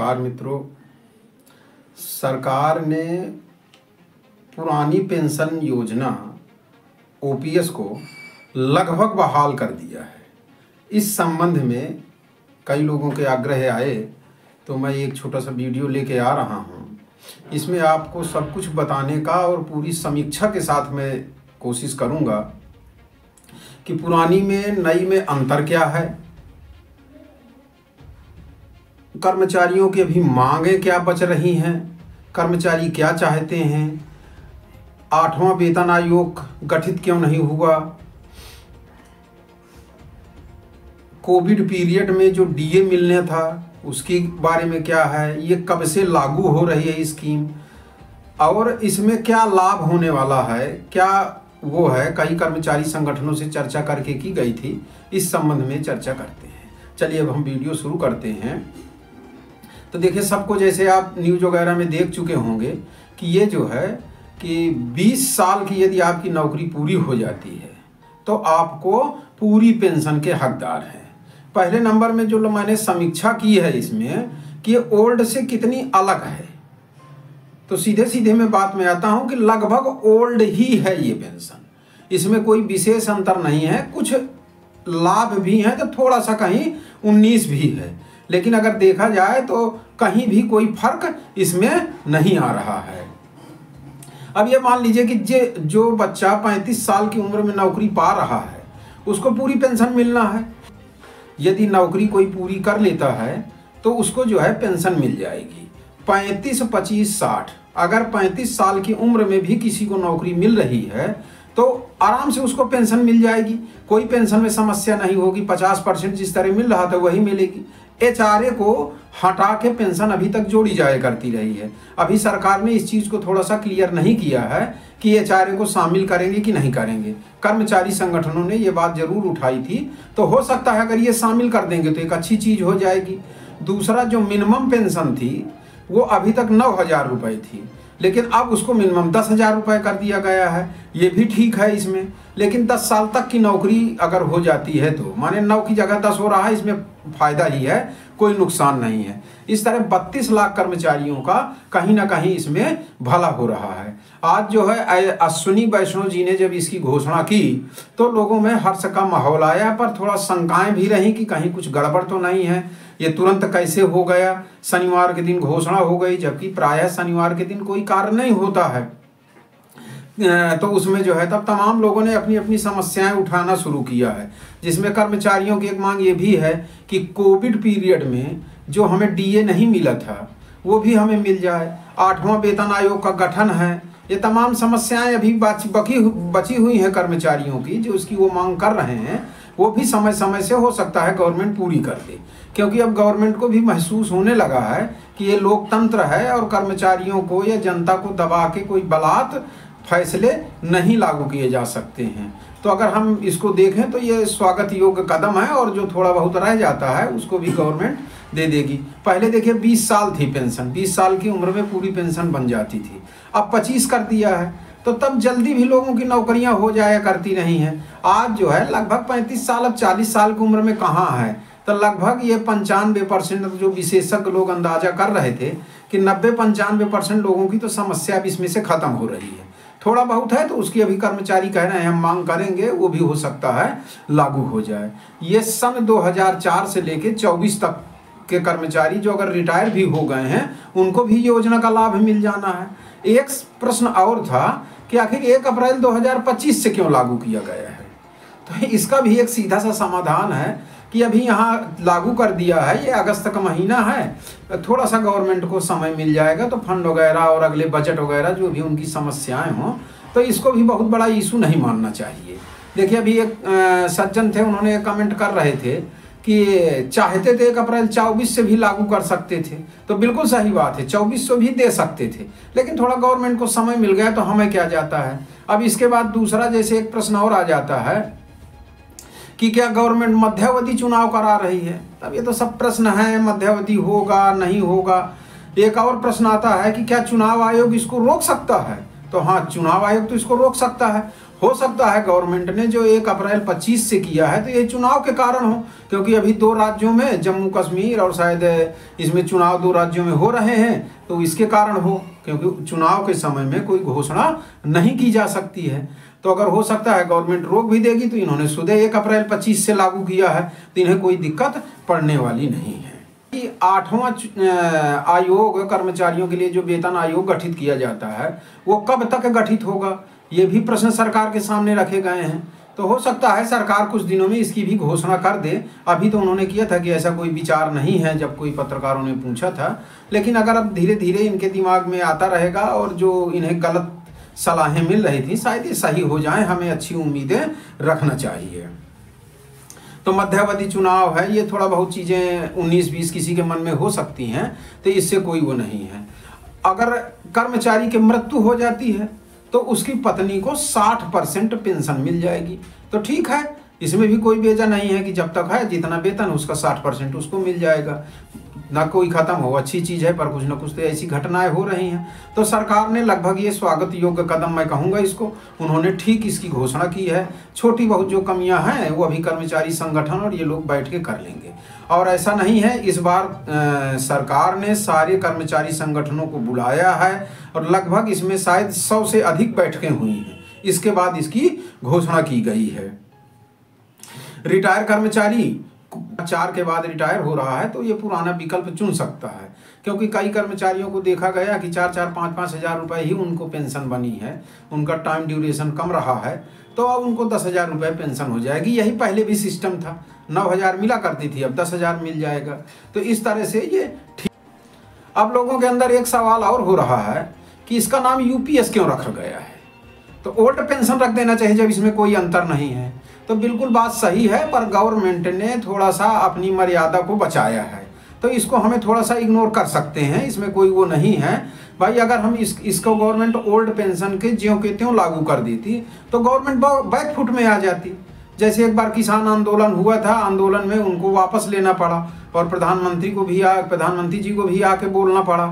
नमस्कार मित्रों। सरकार ने पुरानी पेंशन योजना ओपीएस को लगभग बहाल कर दिया है। इस संबंध में कई लोगों के आग्रह आए तो मैं एक छोटा सा वीडियो लेके आ रहा हूँ। इसमें आपको सब कुछ बताने का और पूरी समीक्षा के साथ मैं कोशिश करूँगा कि पुरानी में नई में अंतर क्या है, कर्मचारियों की अभी मांगें क्या बच रही हैं, कर्मचारी क्या चाहते हैं, 8वां वेतन आयोग गठित क्यों नहीं हुआ, कोविड पीरियड में जो डीए मिलने था उसके बारे में क्या है, ये कब से लागू हो रही है स्कीम और इसमें क्या लाभ होने वाला है, क्या वो है। कई कर्मचारी संगठनों से चर्चा करके की गई थी, इस संबंध में चर्चा करते हैं। चलिए अब हम वीडियो शुरू करते हैं। तो देखिए, सबको जैसे आप न्यूज़ वगैरह में देख चुके होंगे कि ये जो है कि 20 साल की यदि आपकी नौकरी पूरी हो जाती है तो आपको पूरी पेंशन के हकदार हैं। पहले नंबर में जो मैंने समीक्षा की है इसमें कि ये ओल्ड से कितनी अलग है, तो सीधे सीधे मैं बात में आता हूं कि लगभग ओल्ड ही है ये पेंशन। इसमें कोई विशेष अंतर नहीं है, कुछ लाभ भी हैं तो थोड़ा सा कहीं 19 भी है, लेकिन अगर देखा जाए तो कहीं भी कोई फर्क इसमें नहीं आ रहा है। अब ये मान लीजिए कि जो बच्चा 35 साल की उम्र में नौकरी पा रहा है उसको पूरी पेंशन मिलना है। यदि नौकरी कोई पूरी कर लेता है तो उसको जो है पेंशन मिल जाएगी 35, 25, 60। अगर 35 साल की उम्र में भी किसी को नौकरी मिल रही है तो आराम से उसको पेंशन मिल जाएगी, कोई पेंशन में समस्या नहीं होगी। 50% जिस तरह मिल रहा था वही मिलेगी। एचआरए को हटा के पेंशन अभी तक जोड़ी जाया करती रही है। अभी सरकार ने इस चीज़ को थोड़ा सा क्लियर नहीं किया है कि एचआरए को शामिल करेंगे कि नहीं करेंगे। कर्मचारी संगठनों ने ये बात जरूर उठाई थी, तो हो सकता है अगर ये शामिल कर देंगे तो एक अच्छी चीज़ हो जाएगी। दूसरा, जो मिनिमम पेंशन थी वो अभी तक 9,000 रुपये थी, लेकिन अब उसको मिनिमम 10,000 रुपये कर दिया गया है। ये भी ठीक है इसमें, लेकिन 10 साल तक की नौकरी अगर हो जाती है तो माने 9 की जगह 10 हो रहा है, इसमें फायदा ही है, कोई नुकसान नहीं है। इस तरह 32 लाख कर्मचारियों का कहीं ना कहीं इसमें भला हो रहा है। आज जो है अश्विनी वैष्णव जी ने जब इसकी घोषणा की तो लोगों में हर्ष का माहौल आया, पर थोड़ा शंकाएं भी रही कि कहीं कुछ गड़बड़ तो नहीं है, ये तुरंत कैसे हो गया। शनिवार के दिन घोषणा हो गई, जबकि प्रायः शनिवार के दिन कोई कार्य नहीं होता है। तो उसमें जो है तब तमाम लोगों ने अपनी अपनी समस्याएं उठाना शुरू किया है, जिसमें कर्मचारियों की एक मांग ये भी है कि कोविड पीरियड में जो हमें डीए नहीं मिला था वो भी हमें मिल जाए। 8वां वेतन आयोग का गठन है, ये तमाम समस्याएं अभी बची हुई हैं कर्मचारियों की, जो उसकी वो मांग कर रहे हैं। वो भी समय समय से हो सकता है गवर्नमेंट पूरी कर दे, क्योंकि अब गवर्नमेंट को भी महसूस होने लगा है कि ये लोकतंत्र है और कर्मचारियों को या जनता को दबा के कोई बलात् फैसले नहीं लागू किए जा सकते हैं। तो अगर हम इसको देखें तो ये स्वागत योग्य कदम है, और जो थोड़ा बहुत रह जाता है उसको भी गवर्नमेंट दे देगी। पहले देखिए 20 साल थी पेंशन, 20 साल की उम्र में पूरी पेंशन बन जाती थी, अब 25 कर दिया है, तो तब जल्दी भी लोगों की नौकरियां हो जाया करती नहीं हैं। आज जो है लगभग 35 साल, अब 40 साल की उम्र में कहाँ है, तो लगभग ये 95% जो विशेषज्ञ लोग अंदाजा कर रहे थे कि 90-95% लोगों की तो समस्या अब इसमें से खत्म हो रही है। थोड़ा बहुत है तो उसकी अभी कर्मचारी कह रहे हैं हम मांग करेंगे, वो भी हो सकता है लागू हो जाए। ये सन 2004 से लेके 24 तक के कर्मचारी जो अगर रिटायर भी हो गए हैं उनको भी योजना का लाभ मिल जाना है। एक प्रश्न और था कि आखिर 1 अप्रैल 2025 से क्यों लागू किया गया है, तो इसका भी एक सीधा सा समाधान है कि अभी यहाँ लागू कर दिया है, ये अगस्त का महीना है, थोड़ा सा गवर्नमेंट को समय मिल जाएगा तो फंड वगैरह और अगले बजट वगैरह जो भी उनकी समस्याएं हों तो इसको भी बहुत बड़ा इशू नहीं मानना चाहिए। देखिए, अभी एक सज्जन थे, उन्होंने कमेंट कर रहे थे कि चाहते थे 1 अप्रैल 24 से भी लागू कर सकते थे, तो बिल्कुल सही बात है, 24 से भी दे सकते थे, लेकिन थोड़ा गवर्नमेंट को समय मिल गया तो हमें क्या जाता है। अब इसके बाद दूसरा जैसे एक प्रश्न और आ जाता है कि क्या गवर्नमेंट मध्यावधि चुनाव करा रही है। तब ये तो सब प्रश्न है, मध्यावधि होगा नहीं होगा। एक और प्रश्न आता है कि क्या चुनाव आयोग इसको रोक सकता है, तो हाँ, चुनाव आयोग तो इसको रोक सकता है। हो सकता है गवर्नमेंट ने जो 1 अप्रैल 25 से किया है तो ये चुनाव के कारण हो, क्योंकि अभी 2 राज्यों में, जम्मू कश्मीर और शायद इसमें चुनाव 2 राज्यों में हो रहे हैं, तो इसके कारण हो, क्योंकि चुनाव के समय में कोई घोषणा नहीं की जा सकती है। तो अगर हो सकता है गवर्नमेंट रोक भी देगी तो इन्होंने सुबह 1 अप्रैल 25 से लागू किया है, तो इन्हें कोई दिक्कत पड़ने वाली नहीं है। 8वां आयोग कर्मचारियों के लिए जो वेतन आयोग गठित किया जाता है वो कब तक गठित होगा, ये भी प्रश्न सरकार के सामने रखे गए हैं। तो हो सकता है सरकार कुछ दिनों में इसकी भी घोषणा कर दे। अभी तो उन्होंने किया था कि ऐसा कोई विचार नहीं है, जब कोई पत्रकारों ने पूछा था, लेकिन अगर अब धीरे धीरे इनके दिमाग में आता रहेगा और जो इन्हें गलत सलाहें मिल रही थी शायद ये सही हो जाए, हमें अच्छी उम्मीदें रखना चाहिए। तो मध्यावधि चुनाव है, ये थोड़ा बहुत चीज़ें 19-20 किसी के मन में हो सकती हैं, तो इससे कोई वो नहीं है। अगर कर्मचारी की मृत्यु हो जाती है तो उसकी पत्नी को 60% पेंशन मिल जाएगी, तो ठीक है, इसमें भी कोई बेजा नहीं है कि जब तक है जितना वेतन उसका 60% उसको मिल जाएगा, ना कोई खत्म हो, अच्छी चीज़ है। पर कुछ ना कुछ तो ऐसी घटनाएं हो रही हैं, तो सरकार ने लगभग ये स्वागत योग्य कदम मैं कहूँगा इसको, उन्होंने ठीक इसकी घोषणा की है। छोटी बहुत जो कमियां हैं वो अभी कर्मचारी संगठन और ये लोग बैठ के कर लेंगे, और ऐसा नहीं है, इस बार सरकार ने सारे कर्मचारी संगठनों को बुलाया है और लगभग इसमें शायद 100 से अधिक बैठकें हुई हैं, इसके बाद इसकी घोषणा की गई है। रिटायर कर्मचारी 4 के बाद रिटायर हो रहा है तो ये पुराना विकल्प चुन सकता है, क्योंकि कई कर्मचारियों को देखा गया कि 4-4, 5-5 हज़ार रुपये ही उनको पेंशन बनी है, उनका टाइम ड्यूरेशन कम रहा है, तो अब उनको 10,000 रुपये पेंशन हो जाएगी। यही पहले भी सिस्टम था, 9,000 मिला करती थी, अब 10,000 मिल जाएगा। तो इस तरह से ये ठीक। अब लोगों के अंदर एक सवाल और हो रहा है कि इसका नाम यूपीएस क्यों रखा गया है, तो ओल्ड पेंशन रख देना चाहिए जब इसमें कोई अंतर नहीं है। तो बिल्कुल बात सही है, पर गवर्नमेंट ने थोड़ा सा अपनी मर्यादा को बचाया है, तो इसको हमें थोड़ा सा इग्नोर कर सकते हैं, इसमें कोई वो नहीं है भाई। अगर हम इसको गवर्नमेंट ओल्ड पेंशन के ज्यों के त्यों लागू कर देती तो गवर्नमेंट बैकफुट में आ जाती। जैसे एक बार किसान आंदोलन हुआ था, आंदोलन में उनको वापस लेना पड़ा और प्रधानमंत्री जी को भी आके बोलना पड़ा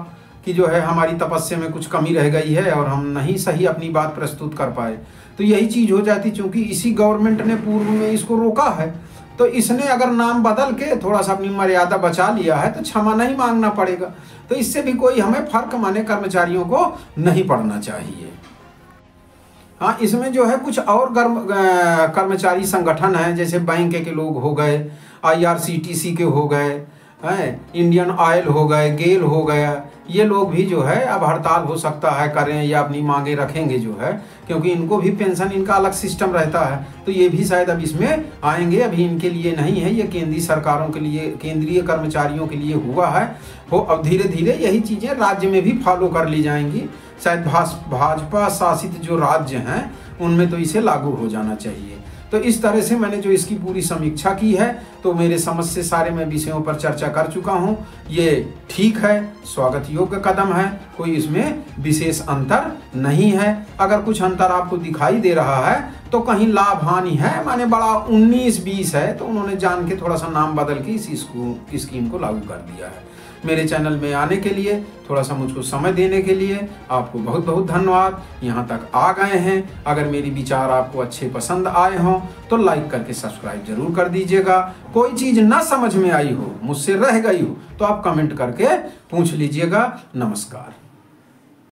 कि जो है हमारी तपस्या में कुछ कमी रह गई है और हम नहीं सही अपनी बात प्रस्तुत कर पाए। तो यही चीज़ हो जाती, चूंकि इसी गवर्नमेंट ने पूर्व में इसको रोका है, तो इसने अगर नाम बदल के थोड़ा सा अपनी मर्यादा बचा लिया है तो क्षमा नहीं मांगना पड़ेगा। तो इससे भी कोई हमें फर्क माने कर्मचारियों को नहीं पड़ना चाहिए। हाँ, इसमें जो है कुछ और कर्मचारी संगठन हैं, जैसे बैंक के लोग हो गए, IRCTC के हो गए, इंडियन ऑयल हो गए, गेल हो गया, ये लोग भी जो है अब हड़ताल हो सकता है करें या अपनी मांगे रखेंगे जो है, क्योंकि इनको भी पेंशन, इनका अलग सिस्टम रहता है, तो ये भी शायद अब इसमें आएंगे। अभी इनके लिए नहीं है, ये केंद्रीय सरकारों के लिए, केंद्रीय कर्मचारियों के लिए हुआ है। अब धीरे धीरे यही चीज़ें राज्य में भी फॉलो कर ली जाएंगी। शायद भाजपा शासित जो राज्य हैं उनमें तो इसे लागू हो जाना चाहिए। तो इस तरह से मैंने जो इसकी पूरी समीक्षा की है, तो मेरे समझ से सारे मैं विषयों पर चर्चा कर चुका हूँ। ये ठीक है, स्वागत योग्य कदम है, कोई इसमें विशेष अंतर नहीं है। अगर कुछ अंतर आपको दिखाई दे रहा है तो कहीं लाभ हानि है, माने बड़ा 19-20 है, तो उन्होंने जान के थोड़ा सा नाम बदल के इस स्कीम को लागू कर दिया है। मेरे चैनल में आने के लिए, थोड़ा सा मुझको समय देने के लिए आपको बहुत बहुत धन्यवाद। यहाँ तक आ गए हैं, अगर मेरी विचार आपको अच्छे पसंद आए हों तो लाइक करके सब्सक्राइब जरूर कर दीजिएगा। कोई चीज़ ना समझ में आई हो, मुझसे रह गई हो, तो आप कमेंट करके पूछ लीजिएगा। नमस्कार।